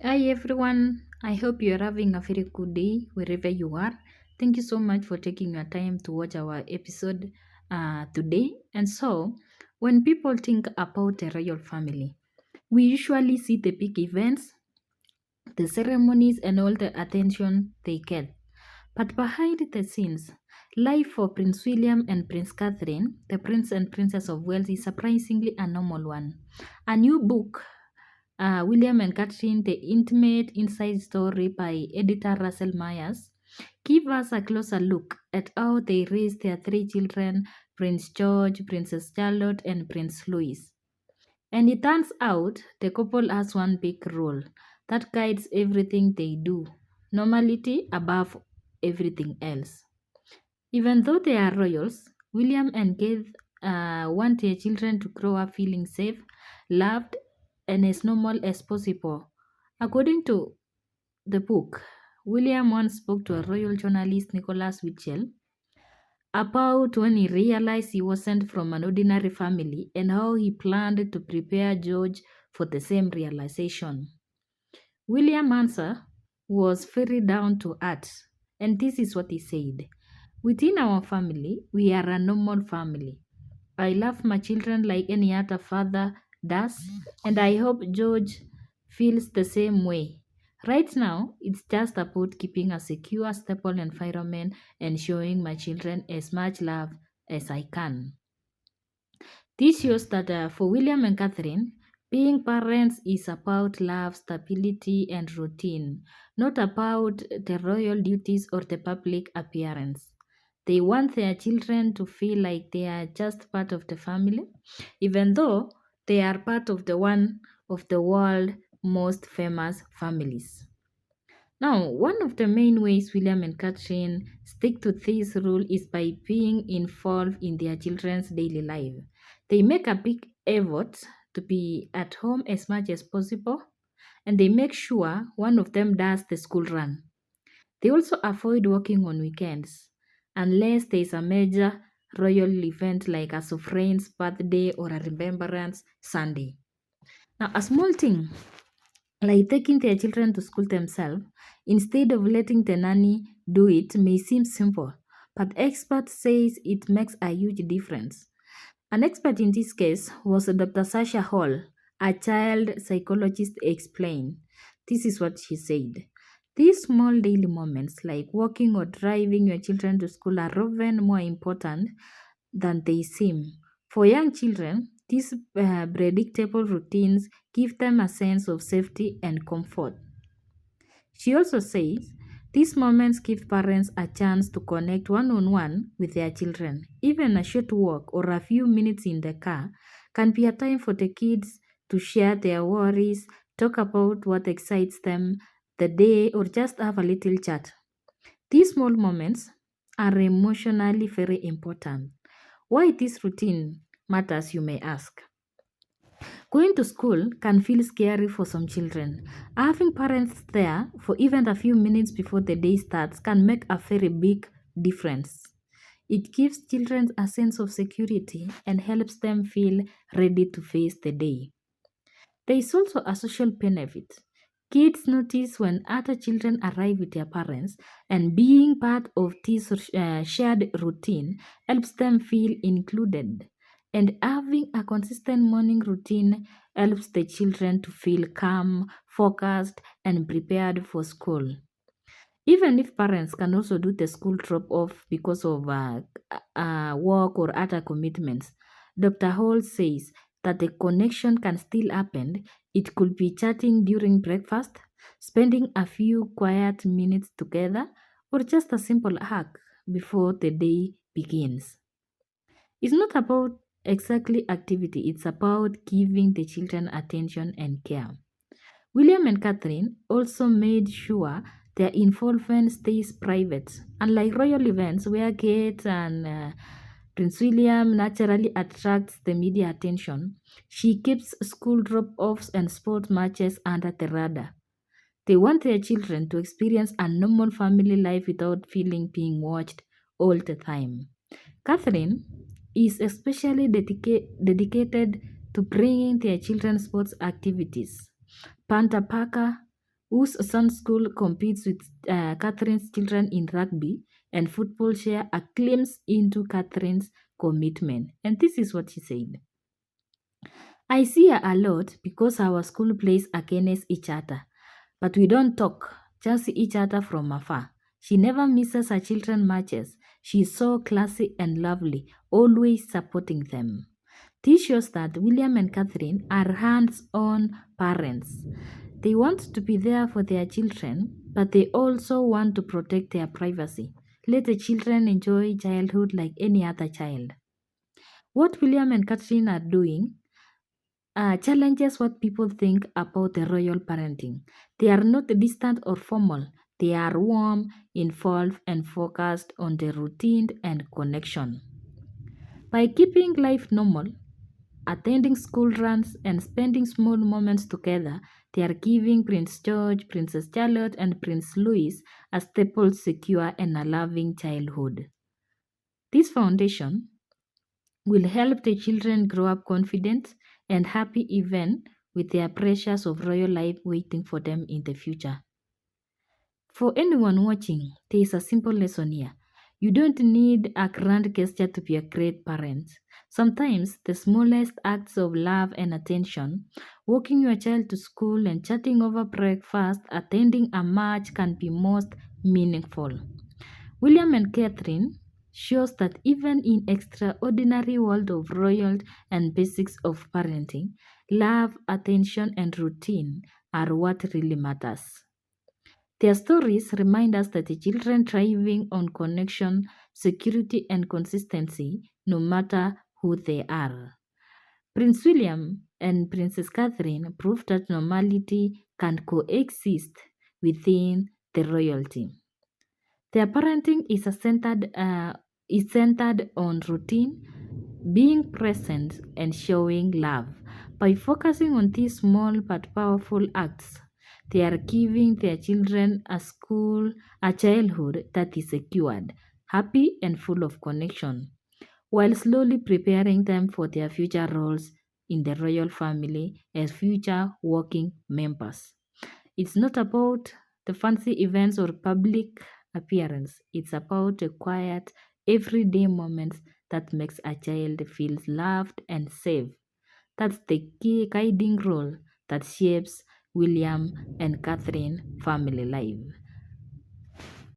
Hi everyone, I hope you're having a very good day wherever you are. Thank you so much for taking your time to watch our episode today. And so, when people think about a royal family, we usually see the big events, the ceremonies, and all the attention they get. But behind the scenes, life for Prince William and Prince Catherine, the Prince and Princess of Wales, is surprisingly a normal one. A new book, William and Catherine, The Intimate Inside Story by editor Russell Myers, give us a closer look at how they raised their three children, Prince George, Princess Charlotte, and Prince Louis. And it turns out the couple has one big rule that guides everything they do, normality above everything else. Even though they are royals, William and Kate want their children to grow up feeling safe, loved, and as normal as possible. According to the book, William once spoke to a royal journalist, Nicholas Mitchell, about when he realized he wasn't from an ordinary family and how he planned to prepare George for the same realization. William's answer was very down to earth, and this is what he said. Within our family, we are a normal family. I love my children like any other father does, and I hope George feels the same way. Right now, it's just about keeping a secure, stable environment and showing my children as much love as I can. This shows that for William and Catherine, being parents is about love, stability, and routine, not about the royal duties or the public appearance. They want their children to feel like they are just part of the family, even though they are part of the one of the world's most famous families. Now, one of the main ways William and Catherine stick to this rule is by being involved in their children's daily life. They make a big effort to be at home as much as possible, and they make sure one of them does the school run. They also avoid working on weekends unless there is a major royal event like a sovereign's birthday or a remembrance Sunday. Now, a small thing like taking their children to school themselves instead of letting the nanny do it may seem simple, but experts says it makes a huge difference. An expert in this case was Dr. Sasha Hall, a child psychologist explained. This is what she said. These small daily moments like walking or driving your children to school are often more important than they seem. For young children, these predictable routines give them a sense of safety and comfort. She also says these moments give parents a chance to connect one on one with their children. Even a short walk or a few minutes in the car can be a time for the kids to share their worries, talk about what excites them the day, or just have a little chat. These small moments are emotionally very important. Why this routine matters, you may ask. Going to school can feel scary for some children. Having parents there for even a few minutes before the day starts can make a very big difference. It gives children a sense of security and helps them feel ready to face the day. There is also a social benefit. Kids notice when other children arrive with their parents, and being part of this shared routine helps them feel included. And having a consistent morning routine helps the children to feel calm, focused, and prepared for school. Even if parents can also do the school drop off because of work or other commitments, Dr. Hall says that the connection can still happen. It could be chatting during breakfast, spending a few quiet minutes together, or just a simple hug before the day begins. It's not about exactly activity, it's about giving the children attention and care. William and Catherine also made sure their involvement stays private. Unlike royal events where Kate and Prince William naturally attracts the media attention, she keeps school drop-offs and sport matches under the radar. They want their children to experience a normal family life without feeling being watched all the time. Catherine is especially dedicated to bringing their children sports activities. Panta Parker, whose son's school competes with Catherine's children in rugby and football, share a glimpse into Catherine's commitment. And this is what she said. I see her a lot because our school plays against each other, but we don't talk, just see each other from afar. She never misses her children matches. She is so classy and lovely, always supporting them. This shows that William and Catherine are hands on parents. They want to be there for their children, but they also want to protect their privacy. Let the children enjoy childhood like any other child. What William and Catherine are doing challenges what people think about the royal parenting. They are not distant or formal, they are warm, involved, and focused on the routine and connection. By keeping life normal, attending school runs, and spending small moments together, they are giving Prince George, Princess Charlotte, and Prince Louis a stable, secure, and a loving childhood. This foundation will help the children grow up confident and happy even with their pressures of royal life waiting for them in the future. For anyone watching, there is a simple lesson here. You don't need a grand gesture to be a great parent. Sometimes the smallest acts of love and attention, walking your child to school and chatting over breakfast, attending a match can be most meaningful. William and Catherine shows that even in extraordinary world of royal and basics of parenting, love, attention, and routine are what really matters. Their stories remind us that the children thriving on connection, security, and consistency, no matter who they are. Prince William and Princess Catherine prove that normality can coexist within the royalty. Their parenting is centered on routine, being present, and showing love. By focusing on these small but powerful acts, they are giving their children a childhood that is secured, happy, and full of connection, while slowly preparing them for their future roles in the royal family as future working members. It's not about the fancy events or public appearance. It's about the quiet, everyday moments that makes a child feel loved and safe. That's the key guiding role that shapes William and Catherine family life.